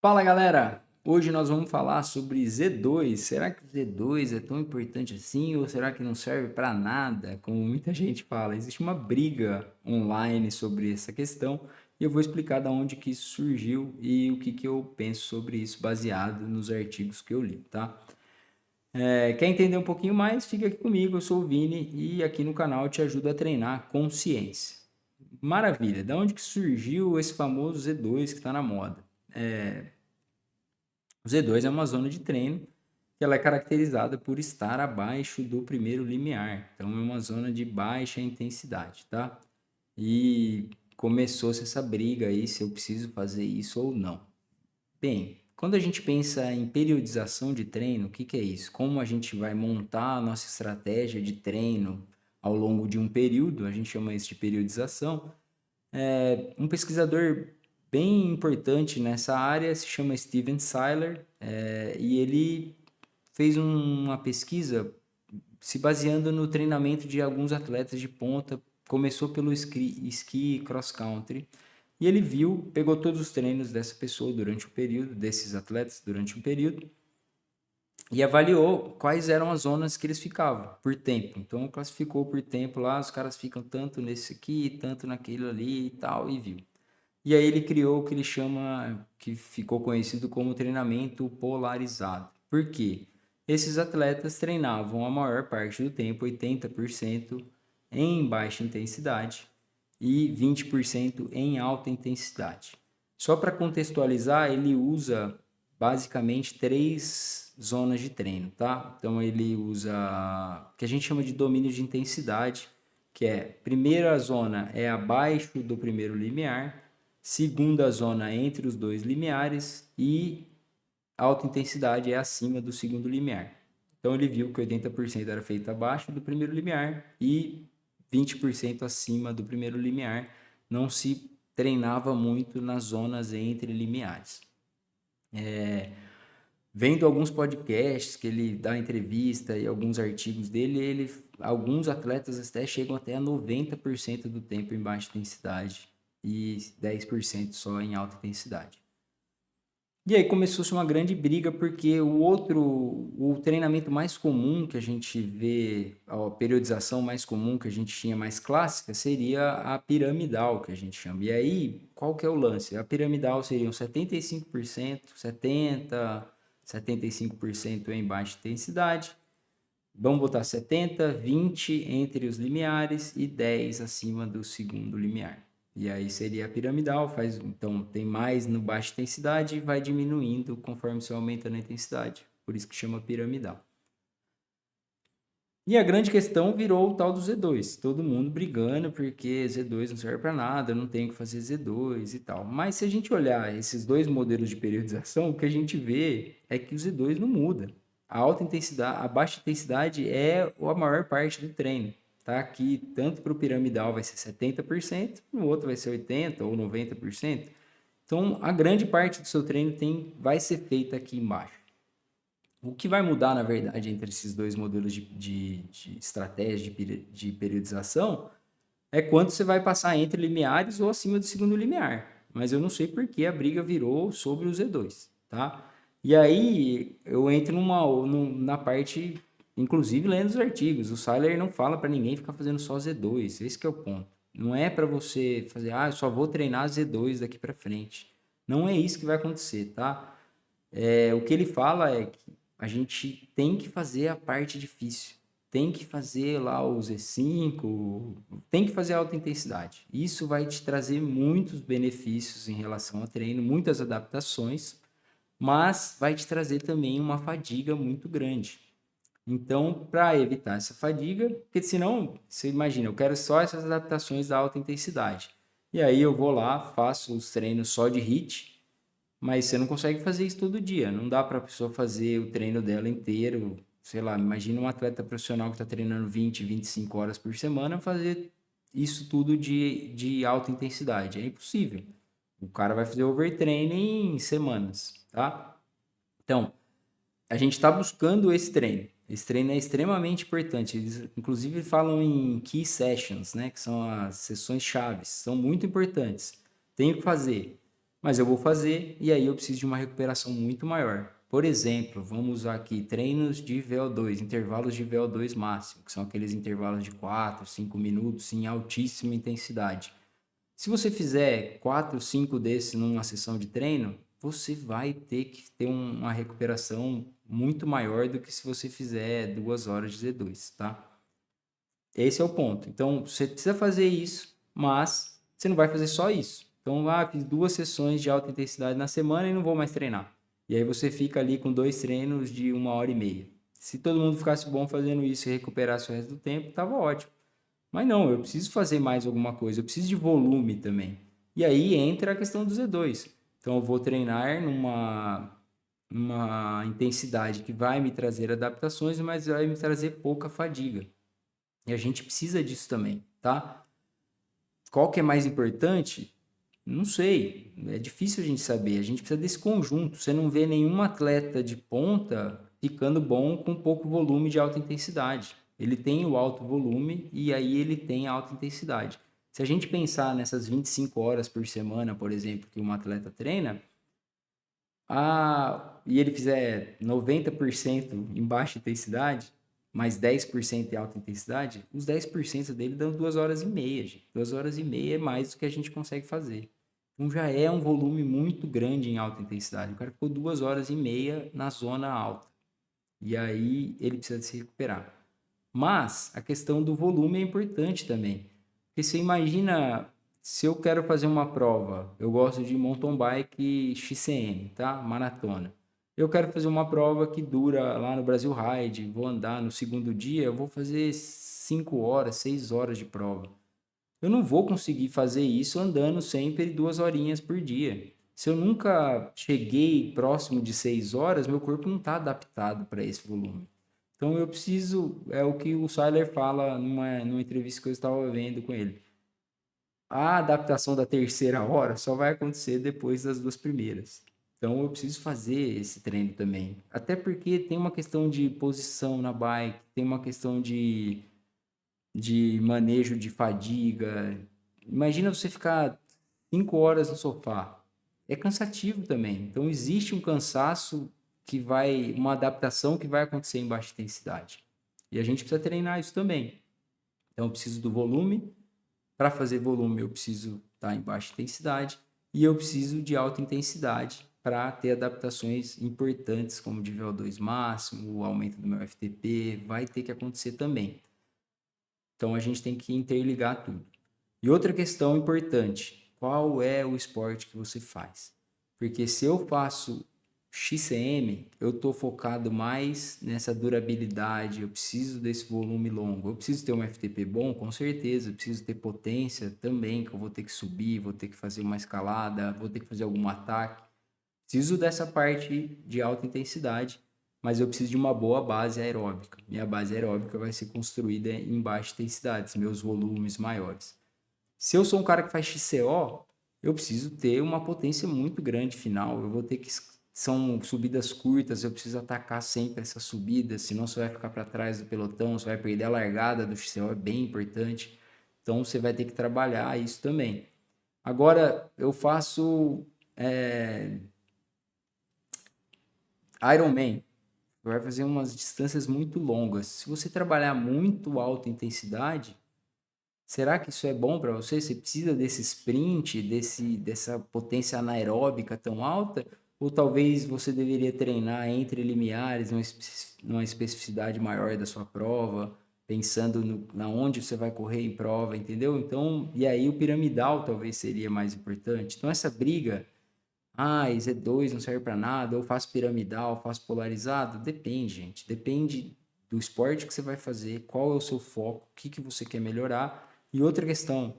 Fala galera! Hoje nós vamos falar sobre Z2. Será que o Z2 é tão importante assim ou será que não serve para nada? Como muita gente fala, existe uma briga online sobre essa questão e eu vou explicar da onde que isso surgiu e o que eu penso sobre isso baseado nos artigos que eu li, tá? Quer entender um pouquinho mais? Fica aqui comigo, eu sou o Vini e aqui no canal eu te ajudo a treinar consciência. Maravilha! Da onde que surgiu esse famoso Z2 que está na moda? O Z2 é uma zona de treino que ela é caracterizada por estar abaixo do primeiro limiar. Então, é uma zona de baixa intensidade, tá? E começou-se essa briga aí se eu preciso fazer isso ou não. Bem, quando a gente pensa em periodização de treino, o que que é isso? Como a gente vai montar a nossa estratégia de treino ao longo de um período, a gente chama isso de periodização. Um pesquisador bem importante nessa área se chama Steven Seiler, e ele fez uma pesquisa se baseando no treinamento de alguns atletas de ponta. Começou pelo esqui cross country e ele pegou todos os treinos dessa pessoa durante um período, desses atletas durante um período, e avaliou quais eram as zonas que eles ficavam por tempo. Então classificou por tempo lá, os caras ficam tanto nesse aqui, tanto naquele ali e tal, e viu. E aí ele criou o que ele chama, que ficou conhecido como treinamento polarizado. Por quê? Esses atletas treinavam a maior parte do tempo, 80%, em baixa intensidade e 20% em alta intensidade. Só para contextualizar, ele usa basicamente três zonas de treino, tá? Então ele usa o que a gente chama de domínio de intensidade, que é primeira zona é abaixo do primeiro limiar, segunda zona entre os dois limiares e alta intensidade é acima do segundo limiar. Então ele viu que 80% era feito abaixo do primeiro limiar e 20% acima do primeiro limiar. Não se treinava muito nas zonas entre limiares. Vendo alguns podcasts que ele dá entrevista e alguns artigos dele, alguns atletas até chegam até a 90% do tempo em baixa intensidade e 10% só em alta intensidade. E aí começou-se uma grande briga porque o treinamento mais comum que a gente vê, a periodização mais comum que a gente tinha mais clássica seria a piramidal, que a gente chama. E aí, qual que é o lance? A piramidal seriam 75%, 70%, 75% em baixa intensidade. Vamos botar 70, 20 entre os limiares e 10 acima do segundo limiar. E aí seria a piramidal, então tem mais no baixa intensidade e vai diminuindo conforme você aumenta na intensidade. Por isso que chama piramidal. E a grande questão virou o tal do Z2. Todo mundo brigando porque Z2 não serve para nada, não tem que fazer Z2 e tal. Mas se a gente olhar esses dois modelos de periodização, o que a gente vê é que o Z2 não muda. A alta intensidade, a baixa intensidade é a maior parte do treino. Tá? Aqui, tanto para o piramidal vai ser 70%, no outro vai ser 80% ou 90%. Então, a grande parte do seu treino vai ser feita aqui embaixo. O que vai mudar, na verdade, entre esses dois modelos de estratégia de periodização é quanto você vai passar entre limiares ou acima do segundo limiar. Mas eu não sei por que a briga virou sobre o Z2, tá? E aí eu entro na parte, inclusive lendo os artigos. O Seiler não fala para ninguém ficar fazendo só Z2, esse que é o ponto. Não é para você fazer, eu só vou treinar Z2 daqui para frente. Não é isso que vai acontecer, tá? O que ele fala é que a gente tem que fazer a parte difícil, tem que fazer lá o Z5, tem que fazer alta intensidade. Isso vai te trazer muitos benefícios em relação ao treino, muitas adaptações, mas vai te trazer também uma fadiga muito grande. Então, para evitar essa fadiga, porque senão, você imagina, eu quero só essas adaptações da alta intensidade. E aí eu vou lá, faço os treinos só de HIIT, mas você não consegue fazer isso todo dia. Não dá para a pessoa fazer o treino dela inteiro. Sei lá, imagina um atleta profissional que está treinando 20, 25 horas por semana fazer isso tudo de alta intensidade. É impossível. O cara vai fazer overtraining em semanas, tá? Então, a gente está buscando esse treino. Esse treino é extremamente importante. Eles, inclusive, falam em key sessions, né? Que são as sessões chaves. São muito importantes. Tenho que fazer. mas eu vou fazer e aí eu preciso de uma recuperação muito maior. Por exemplo, vamos usar aqui treinos de VO2, intervalos de VO2 máximo, que são aqueles intervalos de 4, 5 minutos em altíssima intensidade. Se você fizer 4, 5 desses numa sessão de treino, você vai ter que ter uma recuperação muito maior do que se você fizer 2 horas de Z2, tá? Esse é o ponto. Então, você precisa fazer isso, mas você não vai fazer só isso. Então, fiz 2 sessões de alta intensidade na semana e não vou mais treinar. E aí você fica ali com 2 treinos de 1 hora e meia. Se todo mundo ficasse bom fazendo isso e recuperasse o resto do tempo, tava ótimo. Mas não, eu preciso fazer mais alguma coisa, eu preciso de volume também. E aí entra a questão do Z2. Então eu vou treinar numa intensidade que vai me trazer adaptações, mas vai me trazer pouca fadiga. E a gente precisa disso também, tá? Qual que é mais importante? Não sei, é difícil a gente saber. A gente precisa desse conjunto. Você não vê nenhum atleta de ponta ficando bom com pouco volume de alta intensidade. Ele tem o alto volume e aí ele tem a alta intensidade. Se a gente pensar nessas 25 horas por semana, por exemplo, que um atleta treina, e ele fizer 90% em baixa intensidade, mais 10% em alta intensidade, os 10% dele dão 2 horas e meia, gente. 2 horas e meia é mais do que a gente consegue fazer. Então já é um volume muito grande em alta intensidade. O cara ficou 2 horas e meia na zona alta. E aí ele precisa se recuperar. Mas a questão do volume é importante também. Porque você imagina, se eu quero fazer uma prova, eu gosto de mountain bike XCM, tá? Maratona. Eu quero fazer uma prova que dura lá no Brasil Ride, vou andar no segundo dia, eu vou fazer 5 horas, 6 horas de prova. Eu não vou conseguir fazer isso andando sempre 2 horinhas por dia. Se eu nunca cheguei próximo de 6 horas, meu corpo não está adaptado para esse volume. Então eu preciso, é o que o Seiler fala numa entrevista que eu estava vendo com ele. A adaptação da terceira hora só vai acontecer depois das 2 primeiras. Então eu preciso fazer esse treino também. Até porque tem uma questão de posição na bike, tem uma questão de manejo de fadiga. Imagina você ficar 5 horas no sofá. É cansativo também. Então existe um cansaço uma adaptação que vai acontecer em baixa intensidade. E a gente precisa treinar isso também. Então eu preciso do volume. Para fazer volume eu preciso estar em baixa intensidade e eu preciso de alta intensidade para ter adaptações importantes como de VO2 máximo, o aumento do meu FTP, vai ter que acontecer também. Então a gente tem que interligar tudo. E outra questão importante, qual é o esporte que você faz? Porque se eu faço XCM, eu estou focado mais nessa durabilidade, eu preciso desse volume longo, eu preciso ter um FTP bom, com certeza, eu preciso ter potência também, que eu vou ter que subir, vou ter que fazer uma escalada, vou ter que fazer algum ataque. Preciso dessa parte de alta intensidade, mas eu preciso de uma boa base aeróbica. Minha base aeróbica vai ser construída em baixa intensidade, meus volumes maiores. Se eu sou um cara que faz XCO, eu preciso ter uma potência muito grande final. Eu vou ter que. São subidas curtas, eu preciso atacar sempre essas subidas, senão você vai ficar para trás do pelotão, você vai perder a largada do XCO, é bem importante. Então você vai ter que trabalhar isso também. Agora, eu faço Ironman, vai fazer umas distâncias muito longas. Se você trabalhar muito alta intensidade, será que isso é bom para você? Você precisa desse sprint, dessa potência anaeróbica tão alta? Ou talvez você deveria treinar entre limiares, numa especificidade maior da sua prova, pensando na onde você vai correr em prova, entendeu? Então, e aí o piramidal talvez seria mais importante. Então, essa briga, Z2 não serve para nada, ou faço piramidal, faço polarizado, depende, gente. Depende do esporte que você vai fazer, qual é o seu foco, o que que você quer melhorar. E outra questão,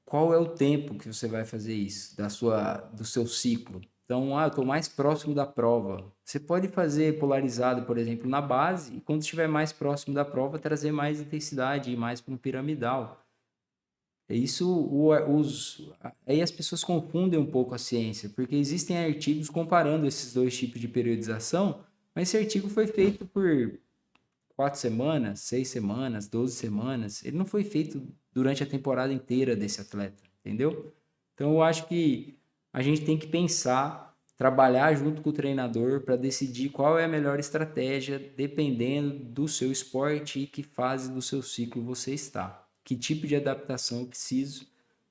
qual é o tempo que você vai fazer isso, do seu ciclo? Então, eu estou mais próximo da prova. Você pode fazer polarizado, por exemplo, na base, e quando estiver mais próximo da prova, trazer mais intensidade e mais para um piramidal. É isso, aí as pessoas confundem um pouco a ciência, porque existem artigos comparando esses dois tipos de periodização, mas esse artigo foi feito por 4 semanas, 6 semanas, 12 semanas. Ele não foi feito durante a temporada inteira desse atleta, entendeu? Então eu acho que a gente tem que pensar, trabalhar junto com o treinador para decidir qual é a melhor estratégia, dependendo do seu esporte e que fase do seu ciclo você está. Que tipo de adaptação eu preciso.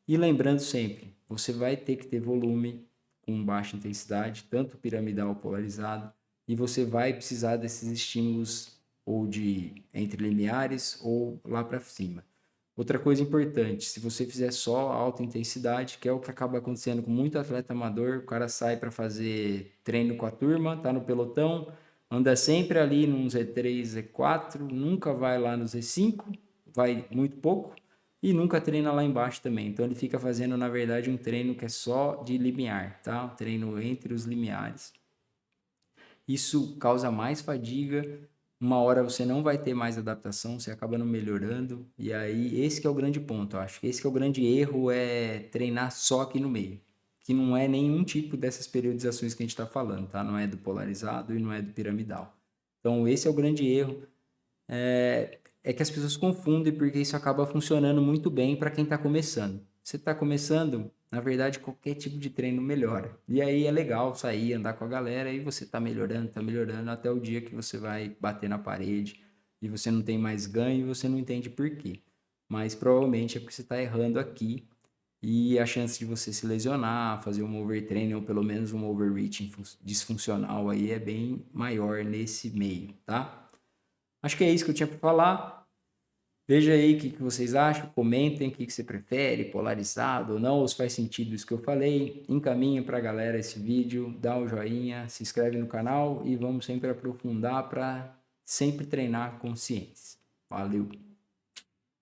E lembrando sempre, você vai ter que ter volume com baixa intensidade, tanto piramidal ou polarizado, e você vai precisar desses estímulos ou de entre limiares ou lá para cima. Outra coisa importante, se você fizer só alta intensidade, que é o que acaba acontecendo com muito atleta amador, o cara sai para fazer treino com a turma, tá no pelotão, anda sempre ali num Z3, Z4, nunca vai lá no Z5, vai muito pouco e nunca treina lá embaixo também. Então ele fica fazendo, na verdade, um treino que é só de limiar, tá? Um treino entre os limiares. Isso causa mais fadiga, uma hora você não vai ter mais adaptação, você acaba não melhorando, e aí esse que é o grande ponto, eu acho. Esse que é o grande erro, é treinar só aqui no meio, que não é nenhum tipo dessas periodizações que a gente está falando, tá? Não é do polarizado e não é do piramidal. Então esse é o grande erro, é que as pessoas confundem porque isso acaba funcionando muito bem para quem está começando. Você está começando, na verdade, qualquer tipo de treino melhora. E aí é legal sair, andar com a galera e você está melhorando até o dia que você vai bater na parede e você não tem mais ganho e você não entende por quê. Mas provavelmente é porque você está errando aqui e a chance de você se lesionar, fazer um overtraining ou pelo menos um overreaching disfuncional aí é bem maior nesse meio, tá? Acho que é isso que eu tinha para falar. Veja aí o que vocês acham, comentem o que você prefere, polarizado ou não, ou se faz sentido isso que eu falei. Encaminha para a galera esse vídeo, dá um joinha, se inscreve no canal e vamos sempre aprofundar para sempre treinar consciência. Valeu!